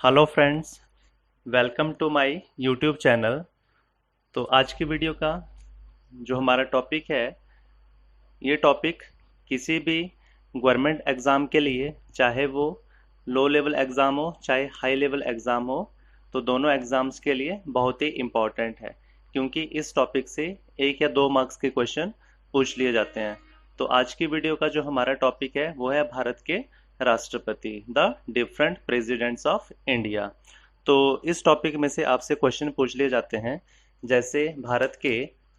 Hello friends, welcome to my YouTube channel. तो आज की वीडियो का जो हमारा टॉपिक है, ये टॉपिक किसी भी गवर्नमेंट एग्ज़ाम के लिए, चाहे वो लो लेवल एग्ज़ाम हो चाहे हाई लेवल एग्ज़ाम हो, तो दोनों एग्ज़ाम्स के लिए बहुत ही इम्पॉर्टेंट है, क्योंकि इस टॉपिक से 1 या 2 मार्क्स के क्वेश्चन पूछ लिए जाते हैं। तो आज की वीडियो का जो हमारा टॉपिक है वो है भारत के राष्ट्रपति, the different presidents of India. तो इस टॉपिक में से आपसे क्वेश्चन पूछ लिए जाते हैं, जैसे भारत के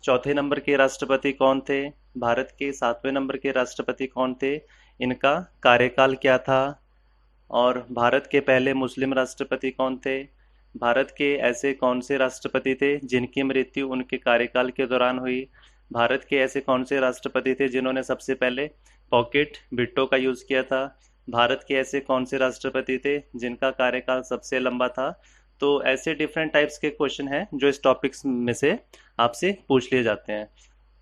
चौथे नंबर के राष्ट्रपति कौन थे, भारत के 7वें नंबर के राष्ट्रपति कौन थे, इनका कार्यकाल क्या था, और भारत के पहले मुस्लिम राष्ट्रपति कौन थे, भारत के ऐसे कौन से राष्ट्रपति थे जिनकी मृत्यु उनके कार्यकाल के दौरान हुई, भारत के ऐसे कौन से राष्ट्रपति थे जिन्होंने सबसे पहले पॉकेट बिट्टो का यूज़ किया था, भारत के ऐसे कौन से राष्ट्रपति थे जिनका कार्यकाल सबसे लंबा था। तो ऐसे डिफरेंट टाइप्स के क्वेश्चन हैं जो इस टॉपिक्स में से आपसे पूछ लिए जाते हैं।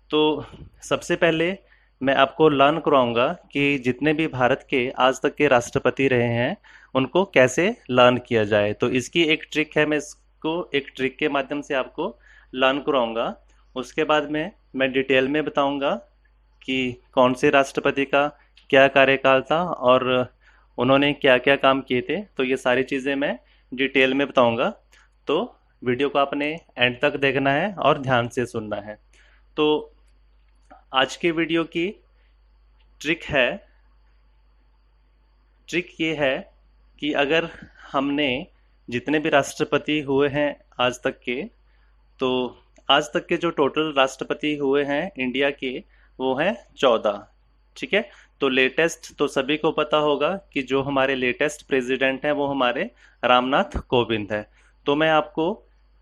तो सबसे पहले मैं आपको लर्न कराऊंगा कि जितने भी भारत के आज तक के राष्ट्रपति रहे हैं उनको कैसे लर्न किया जाए। तो इसकी एक ट्रिक है, मैं इसको एक ट्रिक के माध्यम से आपको लर्न कराऊंगा। उसके बाद में मैं डिटेल में बताऊंगा कि कौन से राष्ट्रपति का क्या कार्यकाल था और उन्होंने क्या क्या काम किए थे। तो ये सारी चीज़ें मैं डिटेल में बताऊंगा। तो वीडियो को आपने एंड तक देखना है और ध्यान से सुनना है। तो आज की वीडियो की ट्रिक ये है कि अगर हमने जितने भी राष्ट्रपति हुए हैं आज तक के, तो आज तक के जो टोटल राष्ट्रपति हुए हैं इंडिया के वो हैं 14। ठीक है, तो लेटेस्ट तो सभी को पता होगा कि जो हमारे लेटेस्ट प्रेसिडेंट हैं वो हमारे रामनाथ कोविंद है। तो मैं आपको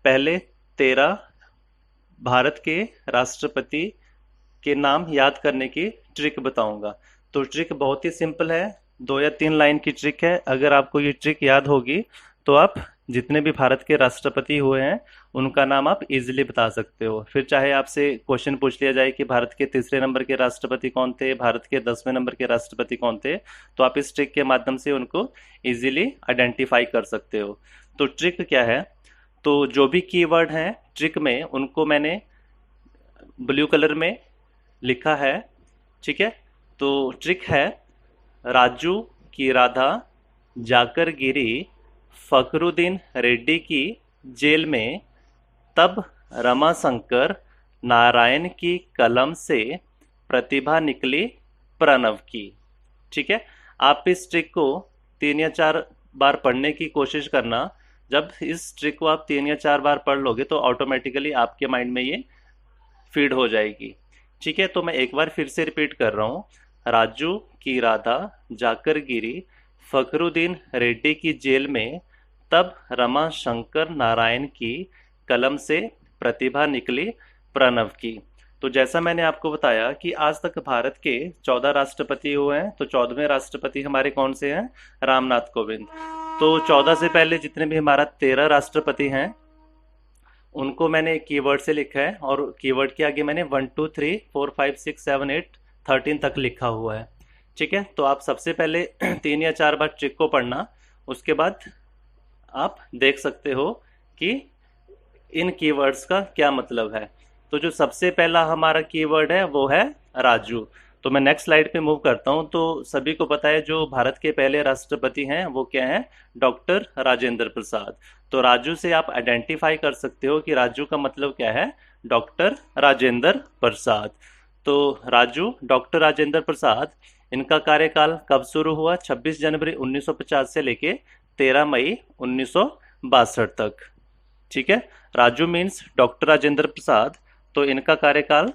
पहले 13 भारत के राष्ट्रपति के नाम याद करने की ट्रिक बताऊंगा। तो ट्रिक बहुत ही सिंपल है, 2 या 3 लाइन की ट्रिक है। अगर आपको ये ट्रिक याद होगी तो आप जितने भी भारत के राष्ट्रपति हुए हैं उनका नाम आप इजीली बता सकते हो। फिर चाहे आपसे क्वेश्चन पूछ लिया जाए कि भारत के तीसरे नंबर के राष्ट्रपति कौन थे, भारत के 10वें नंबर के राष्ट्रपति कौन थे, तो आप इस ट्रिक के माध्यम से उनको इजीली आइडेंटिफाई कर सकते हो। तो ट्रिक क्या है, तो जो भी कीवर्ड हैं ट्रिक में उनको मैंने ब्लू कलर में लिखा है। ठीक है, तो ट्रिक है राजू की राधा जाकर गिरी फखरुद्दीन रेड्डी की जेल में, तब रमाशंकर नारायण की कलम से प्रतिभा निकली प्रणव की। ठीक है, आप इस ट्रिक को 3 या 4 बार पढ़ने की कोशिश करना। जब इस ट्रिक को आप 3 या 4 बार पढ़ लोगे तो ऑटोमेटिकली आपके माइंड में ये फीड हो जाएगी। ठीक है, तो मैं एक बार फिर से रिपीट कर रहा हूँ। राजू की राधा जाकर गिरी फखरुद्दीन रेड्डी की जेल में, तब रमा शंकर नारायण की कलम से प्रतिभा निकली प्रणव की। तो जैसा मैंने आपको बताया कि आज तक भारत के 14 राष्ट्रपति हुए हैं, तो 14वें राष्ट्रपति हमारे कौन से हैं, रामनाथ कोविंद। तो 14 से पहले जितने भी हमारा 13 राष्ट्रपति हैं उनको मैंने कीवर्ड से लिखा है, और कीवर्ड के आगे मैंने 1 2 3 4 5 6 7 8 13 तक लिखा हुआ है। ठीक है, तो आप सबसे पहले 3 या 4 बार ट्रिक को पढ़ना, उसके बाद आप देख सकते हो कि इन कीवर्ड्स का क्या मतलब है। तो जो सबसे पहला हमारा कीवर्ड है वो है राजू। तो मैं नेक्स्ट स्लाइड पे मूव करता हूँ। तो सभी को पता है जो भारत के पहले राष्ट्रपति हैं वो क्या हैं, डॉक्टर राजेंद्र प्रसाद। तो राजू से आप आइडेंटिफाई कर सकते हो कि राजू का मतलब क्या है, डॉक्टर राजेंद्र प्रसाद। तो राजू डॉक्टर राजेंद्र प्रसाद, इनका कार्यकाल कब शुरू हुआ, 26 जनवरी 1950 से लेके 13 मई 1962 तक। ठीक है, राजू मीन्स डॉक्टर राजेंद्र प्रसाद। तो इनका कार्यकाल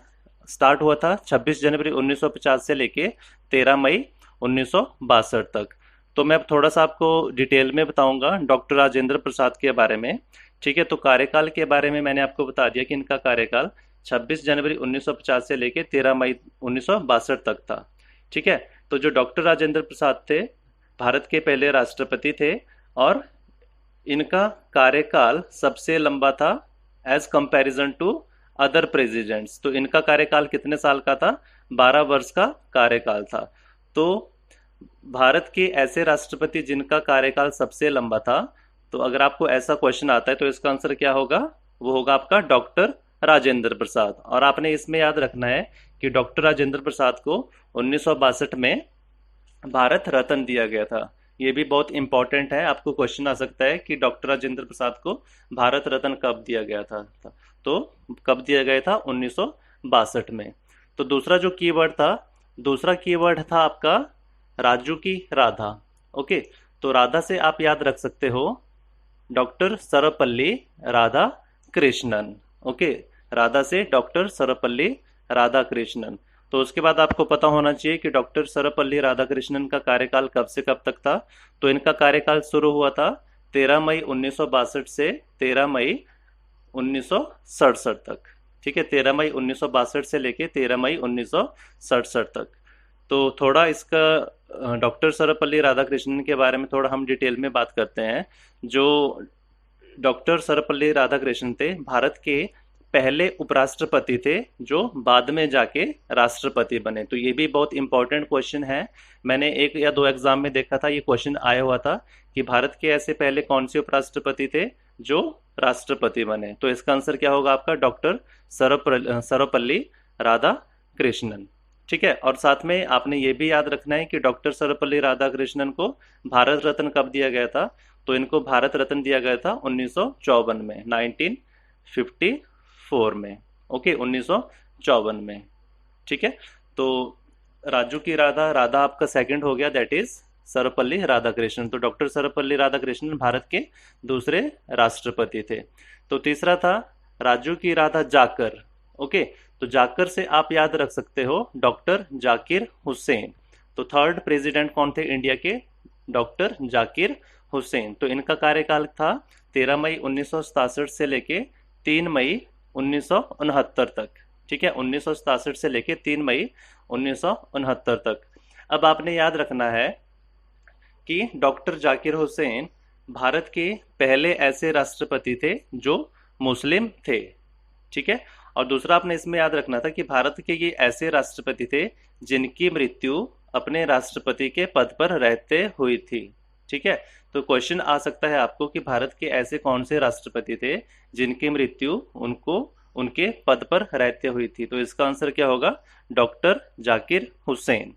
स्टार्ट हुआ था 26 जनवरी 1950 से लेके 13 मई 1962 तक। तो मैं थोड़ा सा आपको डिटेल में बताऊंगा डॉक्टर राजेंद्र प्रसाद के बारे में। ठीक है, तो कार्यकाल के बारे में मैंने आपको बता दिया कि इनका कार्यकाल 26 जनवरी 1950 से लेके 13 मई 1962 तक था। ठीक है, तो जो डॉक्टर राजेंद्र प्रसाद थे भारत के पहले राष्ट्रपति थे, और इनका कार्यकाल सबसे लंबा था as comparison to other presidents. तो इनका कार्यकाल कितने साल का था, 12 वर्ष का कार्यकाल था। तो भारत के ऐसे राष्ट्रपति जिनका कार्यकाल सबसे लंबा था तो अगर आपको ऐसा क्वेश्चन आता है तो इसका आंसर क्या होगा, वो होगा आपका डॉक्टर राजेंद्र प्रसाद। और आपने इसमें याद रखना है कि डॉक्टर राजेंद्र प्रसाद को 1962 में भारत रत्न दिया गया था। ये भी बहुत इंपॉर्टेंट है, आपको क्वेश्चन आ सकता है कि डॉक्टर राजेंद्र प्रसाद को भारत रत्न कब दिया गया था। तो कब दिया गया था, 1962 में। तो दूसरा जो कीवर्ड था, दूसरा कीवर्ड था आपका राजू की राधा। ओके, तो राधा से आप याद रख सकते हो डॉक्टर सर्वपल्ली राधा कृष्णन। ओके, राधा से डॉक्टर सर्वपल्ली राधा कृष्णन। तो उसके बाद आपको पता होना चाहिए कि डॉक्टर सर्वपल्ली राधाकृष्णन का कार्यकाल कब से कब तक था। तो इनका कार्यकाल शुरू हुआ था 13 मई 1962 से 13 मई 1967 तक। ठीक है, 13 मई 1962 से लेके 13 मई 1967 तक। तो थोड़ा इसका डॉक्टर सर्वपल्ली राधाकृष्णन के बारे में थोड़ा हम डिटेल में बात करते हैं। जो डॉक्टर सर्वपल्ली राधाकृष्णन थे, भारत के पहले उपराष्ट्रपति थे जो बाद में जाके राष्ट्रपति बने। तो ये भी बहुत इंपॉर्टेंट क्वेश्चन है, मैंने 1 या 2 एग्जाम में देखा था, ये क्वेश्चन आया हुआ था कि भारत के ऐसे पहले कौन से उपराष्ट्रपति थे जो राष्ट्रपति बने। तो इसका आंसर क्या होगा आपका, डॉक्टर सर्वपल्ली राधाकृष्णन। ठीक है, और साथ में आपने ये भी याद रखना है कि डॉक्टर सर्वपल्ली राधाकृष्णन को भारत रत्न कब दिया गया था। तो इनको भारत रत्न दिया गया था 1954 में, 1954 में। ओके, 1954 में। ठीक है, तो राजू की राधा, राधा आपका सेकंड हो गया, दैट इज सर्वपल्ली राधाकृष्णन। तो डॉक्टर सर्वपल्ली राधाकृष्णन भारत के दूसरे राष्ट्रपति थे। तो तीसरा था राजू की राधा जाकर। ओके, तो जाकर से आप याद रख सकते हो डॉक्टर जाकिर हुसैन। तो थर्ड प्रेसिडेंट कौन थे इंडिया के, डॉक्टर जाकिर हुसैन। तो इनका कार्यकाल था 13 मई 1967 से लेके 3 मई 1969 तक। ठीक है, 1967 से लेके 3 मई 1969 तक। अब आपने याद रखना है कि डॉक्टर जाकिर हुसैन भारत के पहले ऐसे राष्ट्रपति थे जो मुस्लिम थे। ठीक है, और दूसरा आपने इसमें याद रखना था कि भारत के ये ऐसे राष्ट्रपति थे जिनकी मृत्यु अपने राष्ट्रपति के पद पर रहते हुई थी। ठीक है, तो क्वेश्चन आ सकता है आपको कि भारत के ऐसे कौन से राष्ट्रपति थे जिनकी मृत्यु उनको उनके पद पर रहते हुई थी। तो इसका आंसर क्या होगा, डॉक्टर जाकिर हुसैन।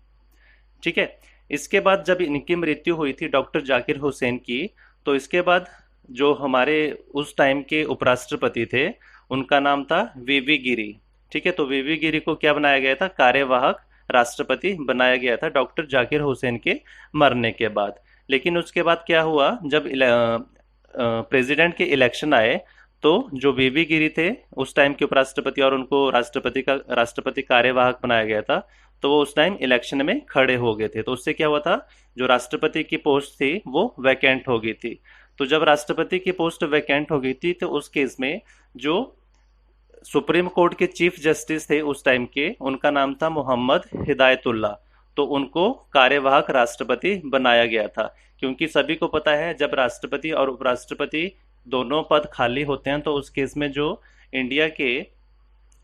ठीक है, इसके बाद जब इनकी मृत्यु हुई थी डॉक्टर जाकिर हुसैन की, तो इसके बाद जो हमारे उस टाइम के उपराष्ट्रपति थे उनका नाम था वीवी गिरी। ठीक है, तो वीवी गिरी को क्या बनाया गया था, कार्यवाहक राष्ट्रपति बनाया गया था डॉक्टर जाकिर हुसैन के मरने के बाद। लेकिन उसके बाद क्या हुआ, जब प्रेसिडेंट के इलेक्शन आए तो जो वीवी गिरी थे उस टाइम के उपराष्ट्रपति और उनको राष्ट्रपति कार्यवाहक बनाया गया था, तो वो उस टाइम इलेक्शन में खड़े हो गए थे। तो उससे क्या हुआ था, जो राष्ट्रपति की पोस्ट थी वो वैकेंट हो गई थी। तो जब राष्ट्रपति की पोस्ट वैकेंट हो गई थी तो उस केस में जो सुप्रीम कोर्ट के चीफ जस्टिस थे उस टाइम के, उनका नाम था मोहम्मद हिदायतुल्ला। तो उनको कार्यवाहक राष्ट्रपति बनाया गया था, क्योंकि सभी को पता है जब राष्ट्रपति और उपराष्ट्रपति दोनों पद खाली होते हैं तो उस केस में जो इंडिया के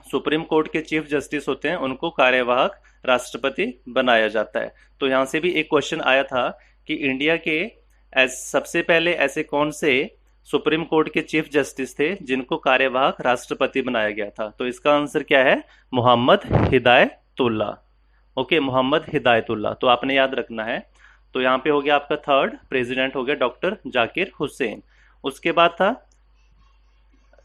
सुप्रीम कोर्ट के चीफ जस्टिस होते हैं उनको कार्यवाहक राष्ट्रपति बनाया जाता है। तो यहाँ से भी एक क्वेश्चन आया था कि इंडिया के सबसे पहले ऐसे कौन से सुप्रीम कोर्ट के चीफ जस्टिस थे जिनको कार्यवाहक राष्ट्रपति बनाया गया था। तो इसका आंसर क्या है, मोहम्मद हिदायतुल्ला। ओके, मोहम्मद हिदायतुल्ला। तो आपने याद रखना है। तो यहाँ पे हो गया आपका थर्ड प्रेसिडेंट हो गया डॉक्टर जाकिर हुसैन। उसके बाद था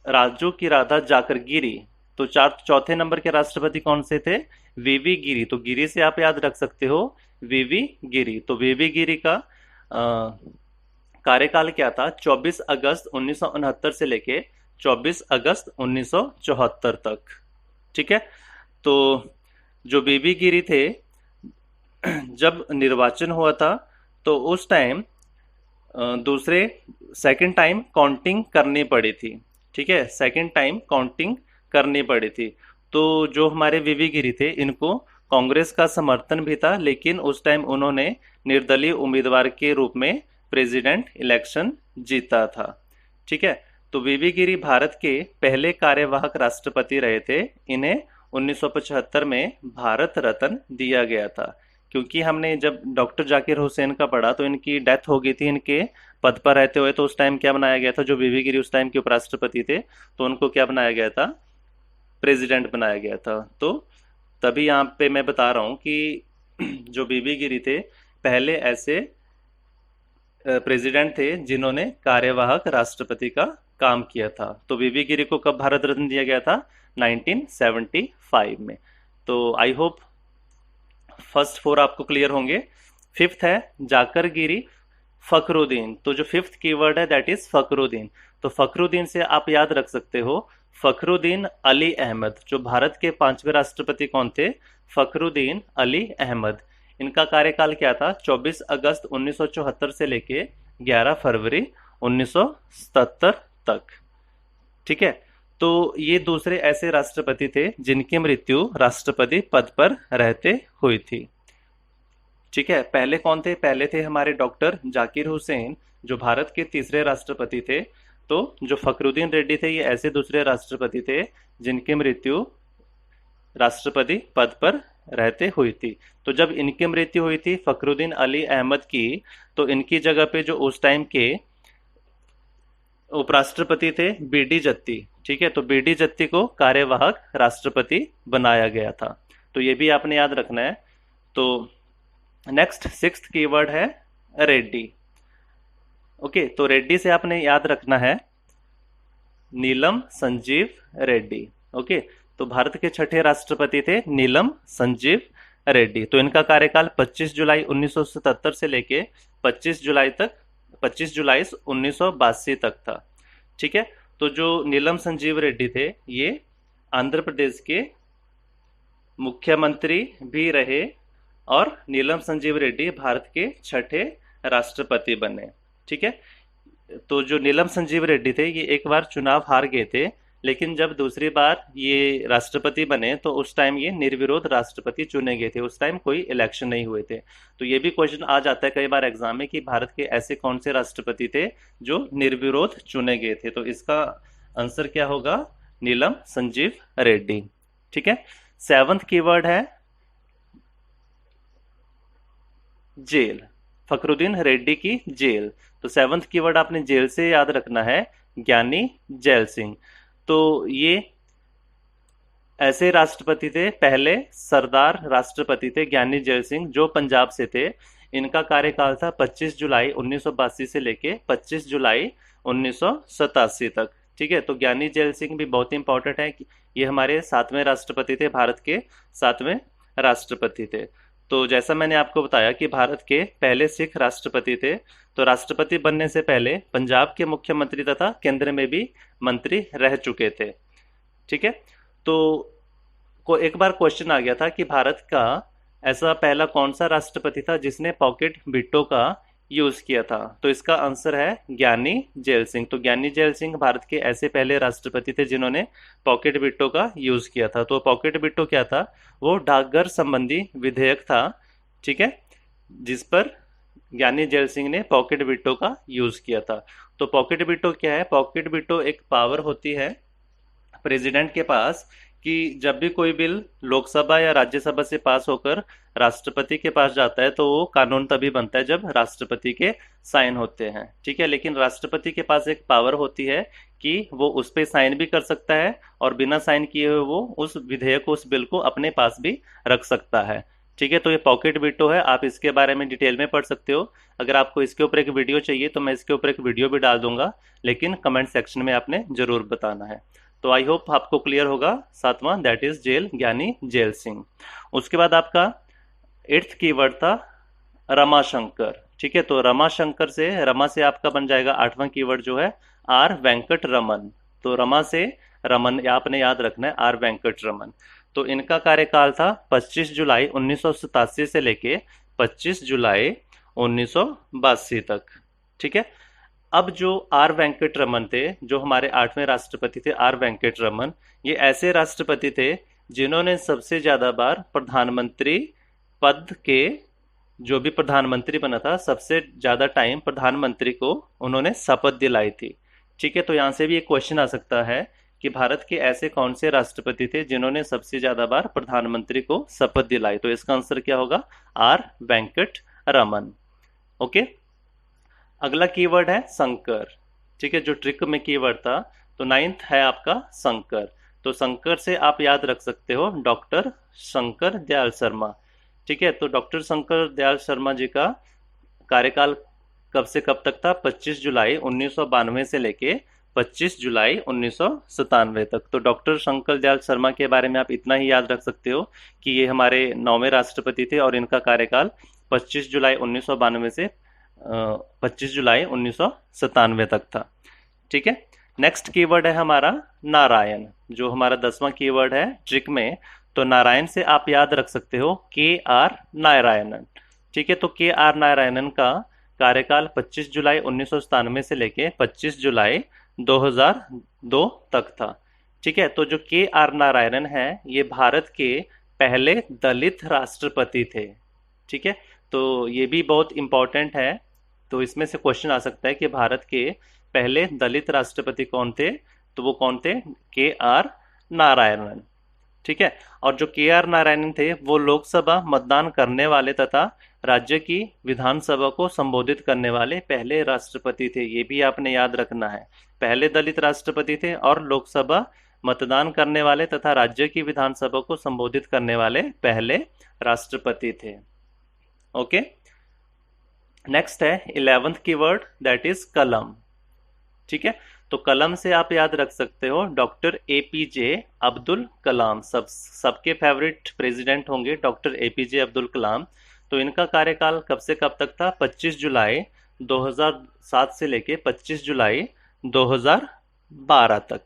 राजू की राधा जाकर गिरी। तो चौथे नंबर के राष्ट्रपति कौन से थे, वीवी गिरी। तो गिरी से आप याद रख सकते हो वीवी गिरी। तो वीवी गिरी का कार्यकाल क्या था, 24 अगस्त 1969 से लेके 24 अगस्त 1974 तक। ठीक है, तो जो वीवी गिरी थे, जब निर्वाचन हुआ था तो उस टाइम सेकंड टाइम काउंटिंग करनी पड़ी थी। ठीक है, सेकंड टाइम काउंटिंग करनी पड़ी थी। तो जो हमारे वीवी गिरी थे इनको कांग्रेस का समर्थन भी था, लेकिन उस टाइम उन्होंने निर्दलीय उम्मीदवार के रूप में प्रेसिडेंट इलेक्शन जीता था। ठीक है, तो वीवी गिरी भारत के पहले कार्यवाहक राष्ट्रपति रहे थे। इन्हें 1975 में भारत रत्न दिया गया था। क्योंकि हमने जब डॉक्टर जाकिर हुसैन का पढ़ा तो इनकी डेथ हो गई थी इनके पद पर रहते हुए, तो उस टाइम क्या बनाया गया था, जो बीबी गिरी उस टाइम के उपराष्ट्रपति थे, तो उनको क्या बनाया गया था, प्रेसिडेंट बनाया गया था। तो तभी यहाँ पे मैं बता रहा हूँ कि जो बीबी गिरी थे पहले ऐसे प्रेसिडेंट थे जिन्होंने कार्यवाहक राष्ट्रपति का काम किया था। तो बीबी गिरी को कब भारत रत्न दिया गया था, 1975 में। तो आई होप फर्स्ट फोर आपको क्लियर होंगे। फिफ्थ है जाकर गिरी फखरुद्दीन। तो जो फिफ्थ कीवर्ड है दैट इज फखरुद्दीन। तो फखरुद्दीन से आप याद रख सकते हो फखरुद्दीन अली अहमद। जो भारत के पांचवें राष्ट्रपति कौन थे, फखरुद्दीन अली अहमद। इनका कार्यकाल क्या था, 24 अगस्त 1974 से लेके 11 फरवरी 1977 तक। ठीक है, तो ये दूसरे ऐसे राष्ट्रपति थे जिनकी मृत्यु राष्ट्रपति पद पर रहते हुई थी। ठीक है, पहले कौन थे, पहले थे हमारे डॉक्टर जाकिर हुसैन जो भारत के तीसरे राष्ट्रपति थे। तो जो फखरुद्दीन रेड्डी थे ये ऐसे दूसरे राष्ट्रपति थे जिनकी मृत्यु राष्ट्रपति पद पर रहते हुई थी। तो जब इनकी मृत्यु हुई थी फखरुद्दीन अली अहमद की, तो इनकी जगह पे जो उस टाइम के उपराष्ट्रपति थे बीडी जत्ती। ठीक है, तो बीडी जत्ती को कार्यवाहक राष्ट्रपति बनाया गया था। तो ये भी आपने याद रखना है। तो नेक्स्ट सिक्स्थ कीवर्ड है रेड्डी। ओके, तो रेड्डी से आपने याद रखना है नीलम संजीव रेड्डी। ओके, तो भारत के छठे राष्ट्रपति थे नीलम संजीव रेड्डी। तो इनका कार्यकाल 25 जुलाई 1977 से लेके 25 जुलाई 1982 तक था। ठीक है, तो जो नीलम संजीव रेड्डी थे ये आंध्र प्रदेश के मुख्यमंत्री भी रहे और नीलम संजीव रेड्डी भारत के छठे राष्ट्रपति बने। ठीक है, तो जो नीलम संजीव रेड्डी थे ये एक बार चुनाव हार गए थे, लेकिन जब दूसरी बार ये राष्ट्रपति बने तो उस टाइम ये निर्विरोध राष्ट्रपति चुने गए थे। उस टाइम कोई इलेक्शन नहीं हुए थे। तो ये भी क्वेश्चन आ जाता है कई बार एग्जाम में कि भारत के ऐसे कौन से राष्ट्रपति थे जो निर्विरोध चुने गए थे। तो इसका आंसर क्या होगा, नीलम संजीव रेड्डी। ठीक है, सेवंथ कीवर्ड है जेल। फखरुद्दीन रेड्डी की जेल। तो सेवंथ कीवर्ड आपने जेल से याद रखना है, ज्ञानी जैल सिंह। तो ये ऐसे राष्ट्रपति थे, पहले सरदार राष्ट्रपति थे ज्ञानी जैल सिंह जो पंजाब से थे। इनका कार्यकाल था 25 जुलाई 1982 से लेके 25 जुलाई 1987 तक। ठीक है, तो ज्ञानी जैल सिंह भी बहुत इंपॉर्टेंट है कि ये हमारे 7वें राष्ट्रपति थे, भारत के 7वें राष्ट्रपति थे। तो जैसा मैंने आपको बताया कि भारत के पहले सिख राष्ट्रपति थे, तो राष्ट्रपति बनने से पहले पंजाब के मुख्यमंत्री तथा केंद्र में भी मंत्री रह चुके थे। ठीक है, तो एक बार क्वेश्चन आ गया था कि भारत का ऐसा पहला कौन सा राष्ट्रपति था जिसने पॉकेट बिट्टो का यूज किया था। तो इसका आंसर है ज्ञानी जैल सिंह। तो ज्ञानी जैल सिंह भारत के ऐसे पहले राष्ट्रपति थे जिन्होंने पॉकेट बिट्टो का यूज किया था। तो पॉकेट बिट्टो क्या था, वो डाकघर संबंधी विधेयक था। ठीक है, जिस पर ज्ञानी जैल सिंह ने पॉकेट बिट्टो का यूज किया था। तो पॉकेट बिट्टो क्या है, पॉकेट बिट्टो एक पावर होती है प्रेसिडेंट के पास कि जब भी कोई बिल लोकसभा या राज्यसभा से पास होकर राष्ट्रपति के पास जाता है तो वो कानून तभी बनता है जब राष्ट्रपति के साइन होते हैं। ठीक है, लेकिन राष्ट्रपति के पास एक पावर होती है कि वो उस पर साइन भी कर सकता है और बिना साइन किए हुए वो उस विधेयक को, उस बिल को अपने पास भी रख सकता है। ठीक है, तो ये पॉकेट बिट्टो है, आप इसके बारे में डिटेल में पढ़ सकते हो। अगर आपको इसके ऊपर एक वीडियो चाहिए तो मैं इसके ऊपर एक वीडियो भी डाल दूंगा, लेकिन कमेंट सेक्शन में आपने जरूर बताना है। तो आई होप आपको क्लियर होगा। सातवां दैट इज जेल, ज्ञानी जैल सिंह। उसके बाद आपका 8th कीवर्ड था रमाशंकर। ठीक है, तो रमाशंकर से, रमा से आपका बन जाएगा 8वां कीवर्ड जो है आर वेंकट रमन। तो रमा से रमन आपने याद रखना है, आर वेंकट रमन। तो इनका कार्यकाल था 25 जुलाई 1987 से लेके 25 जुलाई 1982 तक। ठीक है, अब जो आर वेंकट रमन थे, जो हमारे 8वें राष्ट्रपति थे आर वेंकट रमन, ये ऐसे राष्ट्रपति थे जिन्होंने सबसे ज्यादा बार प्रधानमंत्री पद के, जो भी प्रधानमंत्री बना था सबसे ज्यादा टाइम प्रधानमंत्री को उन्होंने शपथ दिलाई थी। ठीक है, तो यहां से भी एक क्वेश्चन आ सकता है कि भारत के ऐसे कौन से राष्ट्रपति थे जिन्होंने सबसे ज्यादा बार प्रधानमंत्री को शपथ दिलाई। तो इसका आंसर क्या होगा? आर वेंकट रमन। ओके, अगला कीवर्ड है शंकर। ठीक है, जो ट्रिक में कीवर्ड था, तो नाइन्थ है आपका शंकर। तो शंकर से आप याद रख सकते हो डॉक्टर शंकर दयाल शर्मा। ठीक है, तो डॉक्टर शंकर दयाल शर्मा जी का कार्यकाल कब से कब तक था? 25 जुलाई 1992 से लेके 25 जुलाई 1997 तक। तो डॉक्टर शंकर दयाल शर्मा के बारे में आप इतना ही याद रख सकते हो कि ये हमारे 9वें राष्ट्रपति थे और इनका कार्यकाल 25 जुलाई 1992 से 25 जुलाई 1997 तक था। ठीक है, नेक्स्ट कीवर्ड है हमारा नारायण, जो हमारा 10वां कीवर्ड है ट्रिक में। तो नारायण से आप याद रख सकते हो के आर नारायणन। ठीक है, तो के आर नारायणन का कार्यकाल 25 जुलाई 1997 से लेके 25 जुलाई 2002 तक था। ठीक है, तो जो के आर नारायणन है ये भारत के पहले दलित राष्ट्रपति थे। ठीक है, तो ये भी बहुत इंपॉर्टेंट है। तो इसमें से क्वेश्चन आ सकता है कि भारत के पहले दलित राष्ट्रपति कौन थे? तो वो कौन थे? के आर नारायणन। ठीक है, और जो के आर नारायणन थे वो लोकसभा मतदान करने वाले तथा राज्य की विधानसभा को संबोधित करने वाले पहले राष्ट्रपति थे। ये भी आपने याद रखना है, पहले दलित राष्ट्रपति थे और लोकसभा मतदान करने वाले तथा राज्य की विधानसभा को संबोधित करने वाले पहले राष्ट्रपति थे। ओके, नेक्स्ट है 11th कीवर्ड, दैट इज कलम। ठीक है, तो कलम से आप याद रख सकते हो डॉक्टर एपीजे अब्दुल कलाम। सबके फेवरेट प्रेसिडेंट होंगे डॉक्टर एपीजे अब्दुल कलाम। तो इनका कार्यकाल कब से कब तक था? 25 जुलाई 2007 से लेके 25 जुलाई 2012 तक।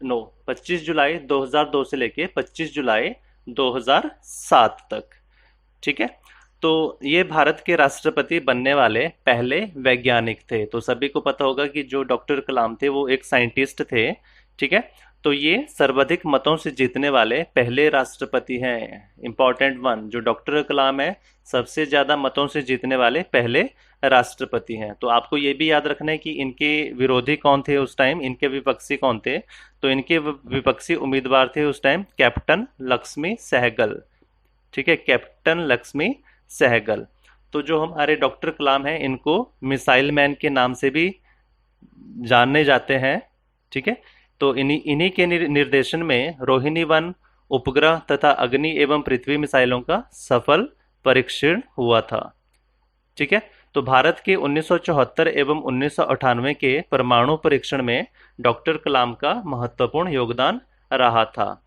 25 जुलाई 2002 से लेके 25 जुलाई 2007 तक। ठीक है, तो ये भारत के राष्ट्रपति बनने वाले पहले वैज्ञानिक थे। तो सभी को पता होगा कि जो डॉक्टर कलाम थे वो एक साइंटिस्ट थे। ठीक है, तो ये सर्वाधिक मतों से जीतने वाले पहले राष्ट्रपति हैं। इंपॉर्टेंट वन, जो डॉक्टर कलाम है सबसे ज्यादा मतों से जीतने वाले पहले राष्ट्रपति हैं। तो आपको ये भी याद रखना है कि इनके विरोधी कौन थे उस टाइम, इनके विपक्षी कौन थे। तो इनके विपक्षी उम्मीदवार थे उस टाइम कैप्टन लक्ष्मी सहगल। ठीक है, कैप्टन लक्ष्मी सहगल। तो जो हमारे डॉक्टर कलाम हैं इनको मिसाइल मैन के नाम से भी जानने जाते हैं। ठीक है, तो इन्हीं के निर्देशन में रोहिणी 1 उपग्रह तथा अग्नि एवं पृथ्वी मिसाइलों का सफल परीक्षण हुआ था। ठीक है, तो भारत के 1974 एवं 1998 के परमाणु परीक्षण में डॉक्टर कलाम का महत्वपूर्ण योगदान रहा था।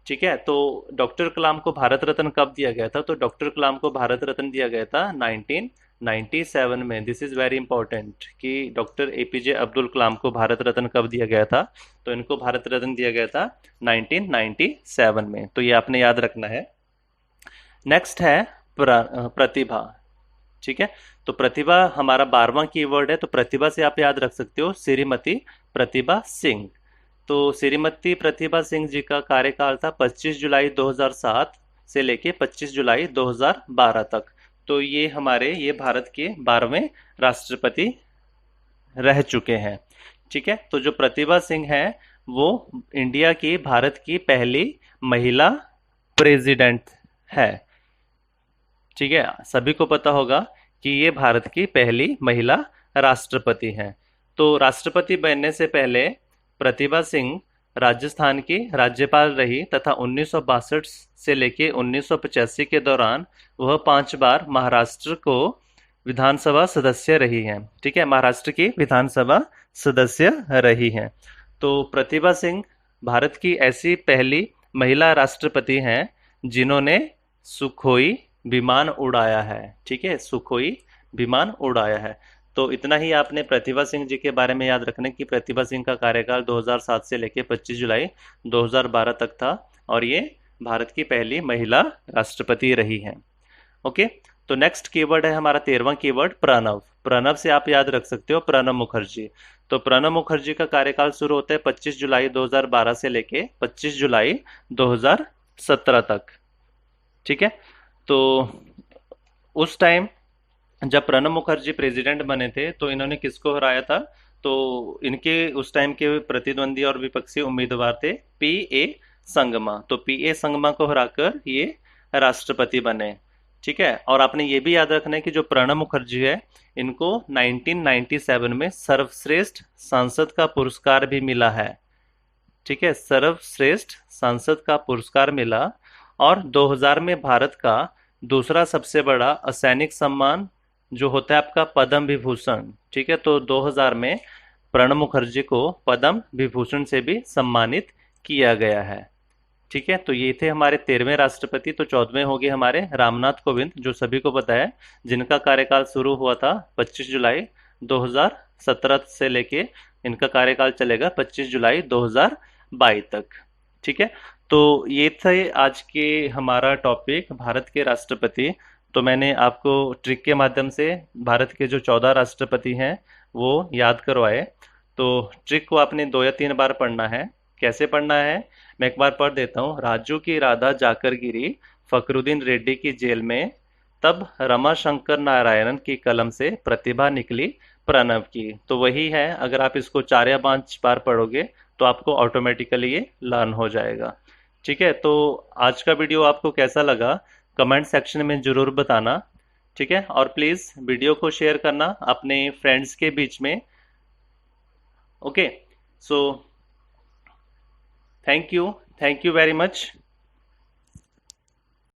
ठीक है, तो डॉक्टर कलाम को भारत रत्न कब दिया गया था? तो डॉक्टर कलाम को भारत रत्न दिया गया था 1997 में। दिस इज वेरी इंपॉर्टेंट कि डॉक्टर एपीजे अब्दुल कलाम को भारत रत्न कब दिया गया था। तो इनको भारत रत्न दिया गया था 1997 में। तो ये आपने याद रखना है। नेक्स्ट है प्रतिभा। ठीक है, तो प्रतिभा हमारा 12वां कीवर्ड है। तो प्रतिभा से आप याद रख सकते हो श्रीमती प्रतिभा सिंह। तो श्रीमती प्रतिभा सिंह जी का कार्यकाल था 25 जुलाई 2007 से लेके 25 जुलाई 2012 तक। तो ये भारत के 12वें राष्ट्रपति रह चुके हैं। ठीक है, तो जो प्रतिभा सिंह है वो इंडिया की भारत की पहली महिला प्रेसिडेंट है। ठीक है, सभी को पता होगा कि ये भारत की पहली महिला राष्ट्रपति हैं। तो राष्ट्रपति बनने से पहले प्रतिभा सिंह राजस्थान की राज्यपाल रही तथा 1962 से लेके 1985 के दौरान वह 5 बार महाराष्ट्र को विधानसभा सदस्य रही हैं। ठीक है, महाराष्ट्र की विधानसभा सदस्य रही हैं। तो प्रतिभा सिंह भारत की ऐसी पहली महिला राष्ट्रपति हैं जिन्होंने सुखोई विमान उड़ाया है। ठीक है, सुखोई विमान उड़ाया है। तो इतना ही आपने प्रतिभा सिंह जी के बारे में याद रखना कि प्रतिभा सिंह का कार्यकाल 2007 से लेकर 25 जुलाई 2012 तक था और ये भारत की पहली महिला राष्ट्रपति रही हैं। ओके, तो नेक्स्ट कीवर्ड है हमारा 13वां कीवर्ड प्रणव। प्रणव से आप याद रख सकते हो प्रणब मुखर्जी। तो प्रणब मुखर्जी का कार्यकाल शुरू होता है 25 जुलाई 2012 से लेके 25 जुलाई 2017 तक। ठीक है, तो उस टाइम जब प्रणब मुखर्जी प्रेसिडेंट बने थे तो इन्होंने किसको हराया था? तो इनके उस टाइम के प्रतिद्वंदी और विपक्षी उम्मीदवार थे पी ए संगमा। तो पी ए संगमा को हराकर ये राष्ट्रपति बने। ठीक है, और आपने ये भी याद रखना है कि जो प्रणब मुखर्जी है, इनको 1997 में सर्वश्रेष्ठ सांसद का पुरस्कार भी मिला है। ठीक है, सर्वश्रेष्ठ सांसद का पुरस्कार मिला। और 2000 में भारत का दूसरा सबसे बड़ा असैनिक सम्मान जो होता है आपका पद्म विभूषण। ठीक है, तो 2000 में प्रणब मुखर्जी को पद्म विभूषण से भी सम्मानित किया गया है। ठीक है, तो ये थे हमारे 13वें राष्ट्रपति। तो 14वें हो गए हमारे रामनाथ कोविंद, जो सभी को पता है, जिनका कार्यकाल शुरू हुआ था 25 जुलाई 2017 से लेके इनका कार्यकाल चलेगा 25 जुलाई 2022 तक। ठीक है, तो ये थे आज के हमारा टॉपिक भारत के राष्ट्रपति। तो मैंने आपको ट्रिक के माध्यम से भारत के जो 14 राष्ट्रपति हैं वो याद करवाए। तो ट्रिक को आपने 2 या 3 बार पढ़ना है। कैसे पढ़ना है, मैं एक बार पढ़ देता हूँ। राजू की राधा जाकर गिरी फकरुद्दीन रेड्डी की जेल में, तब रमा शंकर नारायणन की कलम से प्रतिभा निकली प्रणव की। तो वही है, अगर आप इसको 4 या 5 बार पढ़ोगे तो आपको ऑटोमेटिकली ये लर्न हो जाएगा। ठीक है, तो आज का वीडियो आपको कैसा लगा कमेंट सेक्शन में ज़रूर बताना। ठीक है, और प्लीज़ वीडियो को शेयर करना अपने फ्रेंड्स के बीच में। Okay, so thank you very much.